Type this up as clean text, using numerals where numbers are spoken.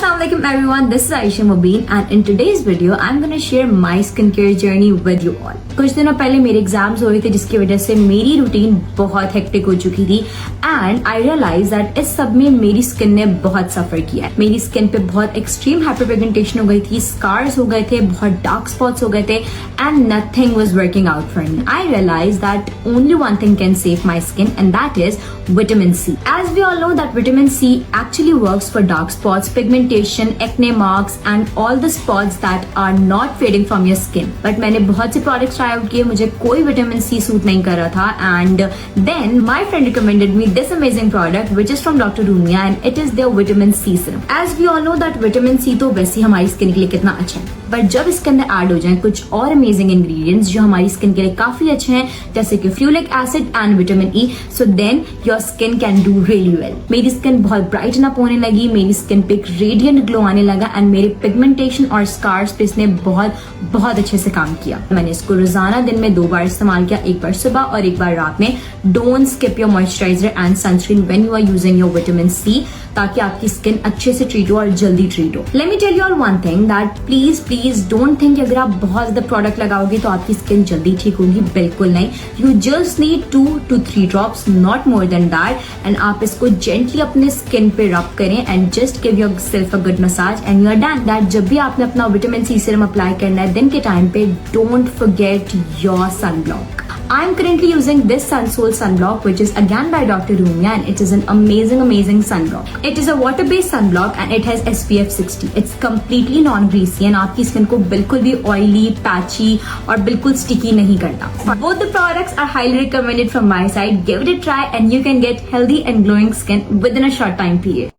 Assalamualaikum everyone, this is Aisha Mubin and in today's video I'm gonna share my skincare journey with you all. कुछ दिनों पहले मेरे exams हुए थे जिसकी वजह से मेरी रूटीन बहुत हेक्टिक हो चुकी थी एंड आई रियलाइज दैट इस सब में मेरी स्किन ने बहुत सफर किया है. मेरी स्किन पे बहुत एक्सट्रीम हाइपरपिगमेंटेशन हो गई थी, स्कार्स हो गए थे, बहुत डार्क स्पॉट्स हो गए थे and nothing was working out for me. I realise that only one thing can save my skin and that is vitamin C. As we all know that vitamin C actually works for dark spots, pigmentation, acne marks and all the spots that are not fading from your skin. But मैंने बहुत से products try out किए, मुझे कोई vitamin C suit नहीं कर रहा था and then my friend recommended me this amazing product which is from Dr. Rumia and it is their vitamin C serum. As we all know that vitamin C तो वैसे हमारी skin के लिए कितना अच्छा है, बट जब इसके अंदर ऐड हो जाए कुछ और अमेजिंग इंग्रेडिएंट्स जो हमारी स्किन के लिए काफी अच्छे हैं जैसे कि ferulic acid and vitamin E, so then your skin can do really well. मेरी स्किन बहुत ब्राइटन अप होने लगी, मेरी स्किन पे एक रेडियंट ग्लो आने लगा एंड मेरे पिगमेंटेशन और स्कार्स पे इसने बहुत अच्छे से काम किया. मैंने इसको रोजाना दिन में 2 बार इस्तेमाल किया, एक बार सुबह और एक बार रात में. Don't skip your moisturiser and sunscreen when you are using your vitamin C ताकि आपकी स्किन अच्छे से ट्रीट हो और जल्दी ट्रीट हो. Let me tell you all one thing that please don't think अगर आप बहुत ज्यादा प्रोडक्ट लगाओगे तो आपकी स्किन जल्दी ठीक होगी. बिल्कुल नहीं. You just need 2 to 3 drops, not more than that. And आप इसको जेंटली अपने स्किन पे रब करें and just give yourself a good massage and you are done. That जब भी आपने अपना विटामिन सी सीरम अप्लाई करना है दिन के टाइम पे, don't forget your sunblock. I am currently using this Sunsoul sunblock which is again by Dr. Rumia and it is an amazing sunblock. It is a water based sunblock and it has SPF 60. It's completely non greasy and आपकी skin को बिल्कुल भी oily, patchy और बिल्कुल sticky नहीं करता. Both the products are highly recommended from my side. Give it a try and you can get healthy and glowing skin within a short time period.